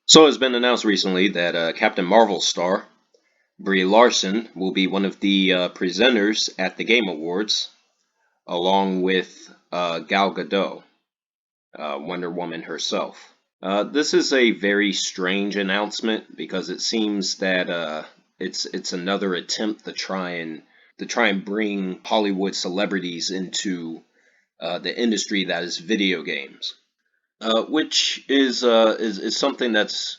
So it's been announced recently that Captain Marvel star Brie Larson will be one of the presenters at the Game Awards, along with Gal Gadot, Wonder Woman herself. This is a very strange announcement because it seems that it's another attempt to try and bring Hollywood celebrities into the industry that is video games, which is something that's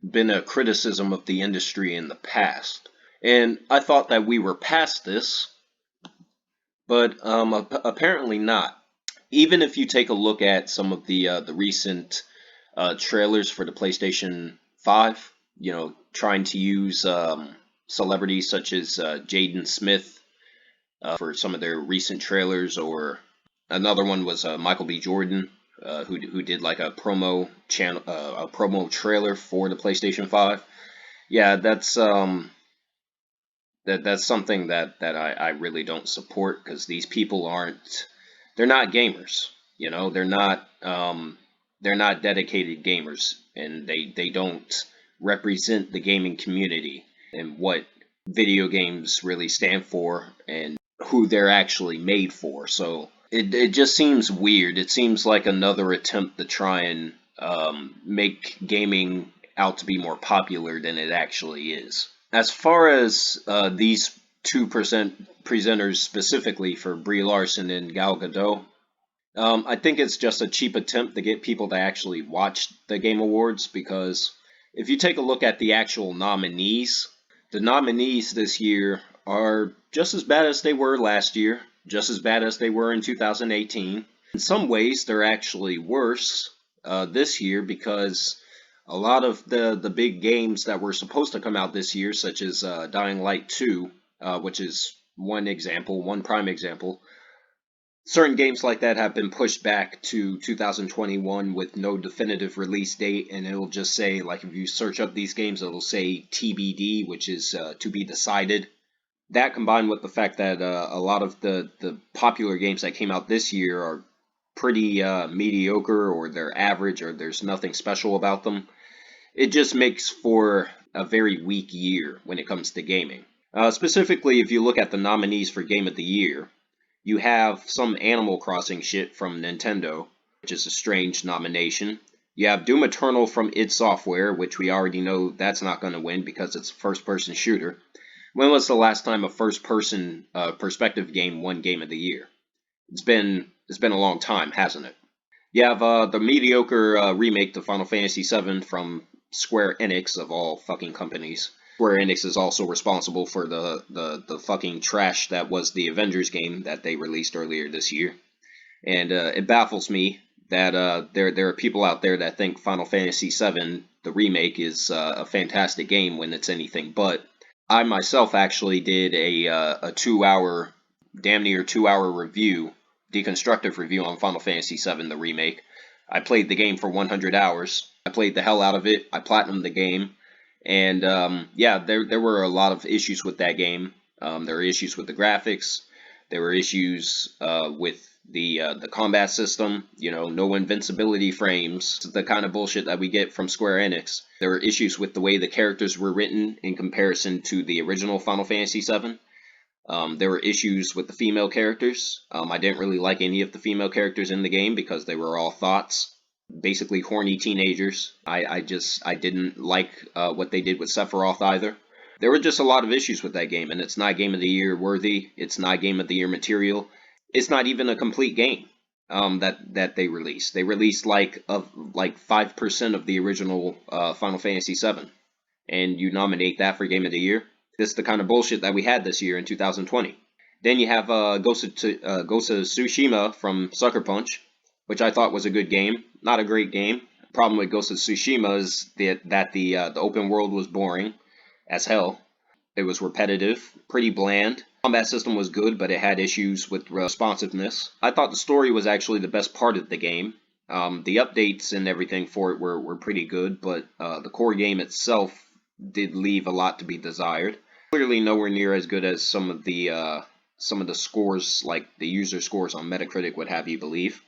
been a criticism of the industry in the past. And I thought that we were past this, but apparently not. Even if you take a look at some of the recent trailers for the PlayStation 5, trying to use celebrities such as Jaden Smith for some of their recent trailers, or another one was Michael B. Jordan, who did like a promo trailer for the PlayStation 5. Yeah, that's something that I really don't support, because these people they're not gamers. They're not dedicated gamers, and they don't represent the gaming community and what video games really stand for and who they're actually made for. So it just seems weird. It seems like another attempt to try and make gaming out to be more popular than it actually is. As far as these two presenters specifically, for Brie Larson and Gal Gadot, I think it's just a cheap attempt to get people to actually watch the Game Awards, because if you take a look at the actual nominees, the nominees this year are just as bad as they were last year, just as bad as they were in 2018. In some ways, they're actually worse this year, because a lot of the big games that were supposed to come out this year, such as Dying Light 2, which is one prime example, certain games like that have been pushed back to 2021 with no definitive release date, and it'll just say, like, if you search up these games, it'll say TBD, which is to be decided. That, combined with the fact that a lot of the popular games that came out this year are pretty mediocre, or they're average, or there's nothing special about them, it just makes for a very weak year when it comes to gaming. Specifically, if you look at the nominees for Game of the Year, you have some Animal Crossing shit from Nintendo, which is a strange nomination. You have Doom Eternal from id Software, which we already know that's not going to win because it's a first-person shooter. When was the last time a first-person perspective game won Game of the Year? It's been a long time, hasn't it? You have the mediocre remake to Final Fantasy VII from Square Enix, of all fucking companies. Square Enix is also responsible for the fucking trash that was the Avengers game that they released earlier this year. And it baffles me that there are people out there that think Final Fantasy VII, the remake, is a fantastic game when it's anything but. I myself actually did a 2 hour, damn near 2 hour review, deconstructive review on Final Fantasy VII, the remake. I played the game for 100 hours. I played the hell out of it. I platinumed the game. And yeah, there were a lot of issues with that game. There were issues with the graphics. There were issues with the combat system. No invincibility frames. The kind of bullshit that we get from Square Enix. There were issues with the way the characters were written in comparison to the original Final Fantasy VII. There were issues with the female characters. I didn't really like any of the female characters in the game because they were all thoughts, basically horny teenagers. I didn't like what they did with Sephiroth either. There were just a lot of issues with that game, and it's not Game of the Year worthy. It's not Game of the Year material. It's not even a complete game that they released. They released like 5% of the original Final Fantasy VII, and you nominate that for Game of the Year. This is the kind of bullshit that we had this year in 2020. Then you have Ghost of Tsushima from Sucker Punch, which I thought was a good game. Not a great game. The problem with Ghost of Tsushima is that the open world was boring as hell. It was repetitive, pretty bland. Combat system was good, but it had issues with responsiveness. I thought the story was actually the best part of the game. The updates and everything for it were pretty good, but the core game itself did leave a lot to be desired. Clearly nowhere near as good as some of the scores, like the user scores on Metacritic would have you believe.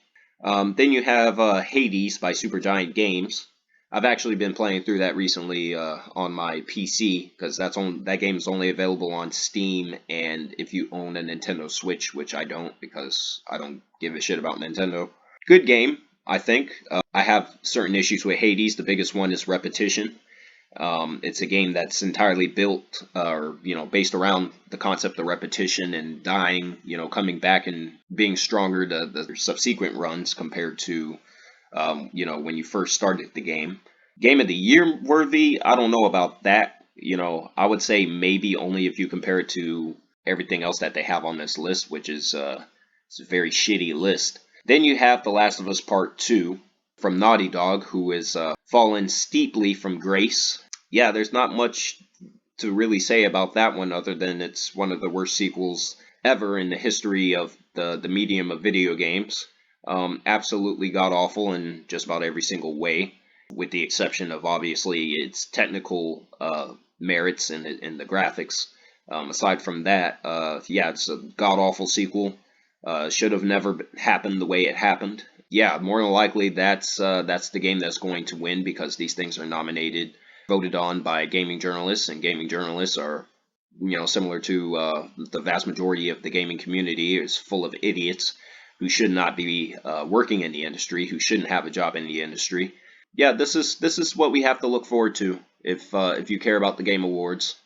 Then you have Hades by Supergiant Games, I've actually been playing through that recently on my PC because that game is only available on Steam, and if you own a Nintendo Switch, which I don't because I don't give a shit about Nintendo. Good game, I think. I have certain issues with Hades. The biggest one is repetition. It's a game that's entirely built, or based around the concept of repetition and dying, coming back and being stronger the subsequent runs compared to, when you first started the game. Game of the year worthy? I don't know about that. I would say maybe only if you compare it to everything else that they have on this list, which is it's a very shitty list. Then you have The Last of Us Part 2 from Naughty Dog, who has fallen steeply from grace. Yeah, there's not much to really say about that one other than it's one of the worst sequels ever in the history of the medium of video games. Absolutely god awful in just about every single way, with the exception of obviously its technical merits and the graphics. Aside from that, yeah, it's a god awful sequel. Should have never happened the way it happened. Yeah, more than likely that's the game that's going to win because these things are nominated, voted on by gaming journalists, and gaming journalists are, similar to the vast majority of the gaming community, is full of idiots who should not be working in the industry, who shouldn't have a job in the industry. Yeah, this is what we have to look forward to if you care about the Game Awards.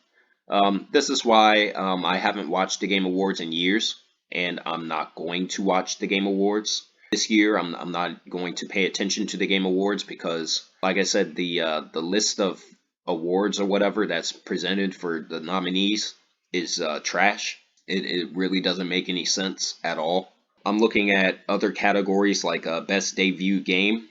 This is why I haven't watched the Game Awards in years, and I'm not going to watch the Game Awards this year. I'm not going to pay attention to the Game Awards because, like I said, the list of awards or whatever that's presented for the nominees is trash. It really doesn't make any sense at all. I'm looking at other categories like best debut game,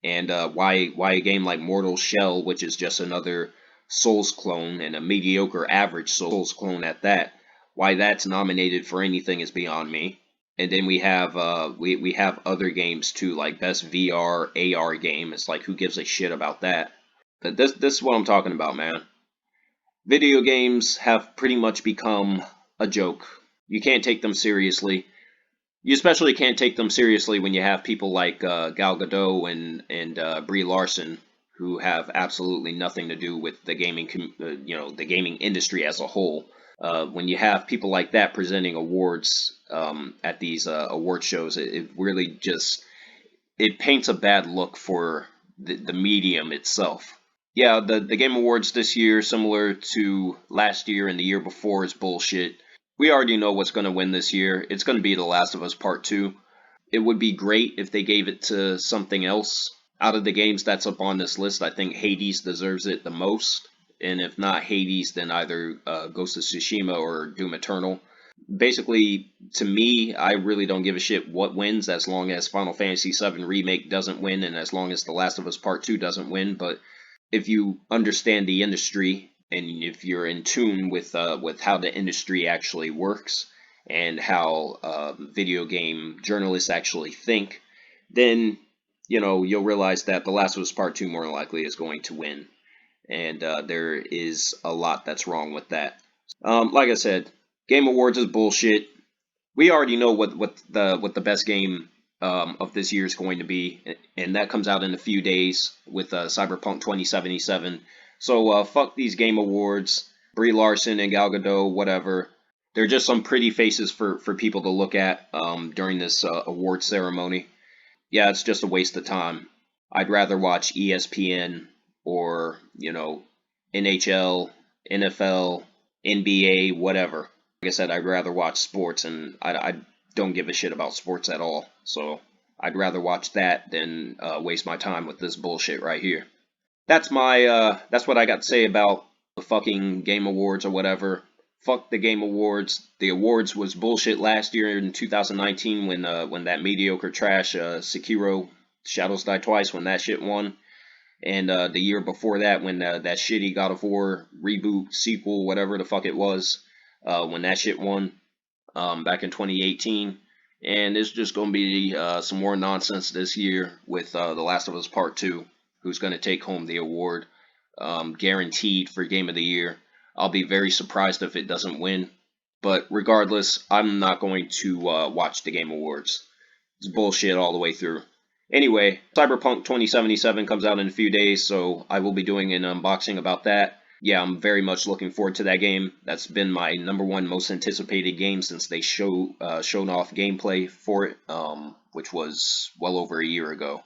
and why a game like Mortal Shell, which is just another Souls clone and a mediocre average Souls clone at that, why that's nominated for anything is beyond me. And then we have other games too, like best VR AR game. It's like, who gives a shit about that? But this is what I'm talking about, man. Video games have pretty much become a joke. You can't take them seriously. You especially can't take them seriously when you have people like Gal Gadot and Brie Larson, who have absolutely nothing to do with the the gaming industry as a whole. When you have people like that presenting awards at these award shows, it really just it paints a bad look for the medium itself. Yeah, the Game Awards this year, similar to last year and the year before, is bullshit. We already know what's going to win this year. It's going to be The Last of Us Part 2. It would be great if they gave it to something else. Out of the games that's up on this list, I think Hades deserves it the most. And if not Hades, then either Ghost of Tsushima or Doom Eternal. Basically, to me, I really don't give a shit what wins as long as Final Fantasy VII Remake doesn't win and as long as The Last of Us Part 2 doesn't win. But if you understand the industry and if you're in tune with how the industry actually works and how video game journalists actually think, then you'll realize that The Last of Us Part 2 more likely is going to win, and there is a lot that's wrong with that. Like I said, Game Awards is bullshit. We already know what the best game of this year is going to be, and that comes out in a few days with Cyberpunk 2077. So fuck these Game Awards. Brie Larson and Gal Gadot, whatever. They're just some pretty faces for people to look at during this award ceremony. Yeah, it's just a waste of time. I'd rather watch ESPN or, NHL, NFL, NBA, whatever. Like I said, I'd rather watch sports, and I don't give a shit about sports at all. So I'd rather watch that than waste my time with this bullshit right here. That's what I got to say about the fucking Game Awards or whatever. Fuck the Game Awards. The awards was bullshit last year in 2019 when that mediocre trash Sekiro Shadows Die Twice, when that shit won. And the year before that when that shitty God of War reboot sequel, whatever the fuck it was, when that shit won back in 2018. And it's just going to be some more nonsense this year with The Last of Us Part 2, who's going to take home the award, guaranteed for Game of the Year. I'll be very surprised if it doesn't win. But regardless, I'm not going to watch the Game Awards. It's bullshit all the way through. Anyway, Cyberpunk 2077 comes out in a few days, so I will be doing an unboxing about that. Yeah, I'm very much looking forward to that game. That's been my #1 most anticipated game since they showed off gameplay for it, which was well over a year ago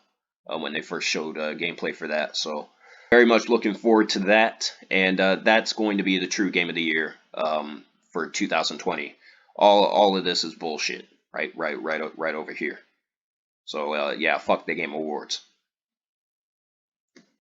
when they first showed gameplay for that. So very much looking forward to that, and that's going to be the true game of the year for 2020. All of this is bullshit, right over here. So yeah, fuck the Game Awards.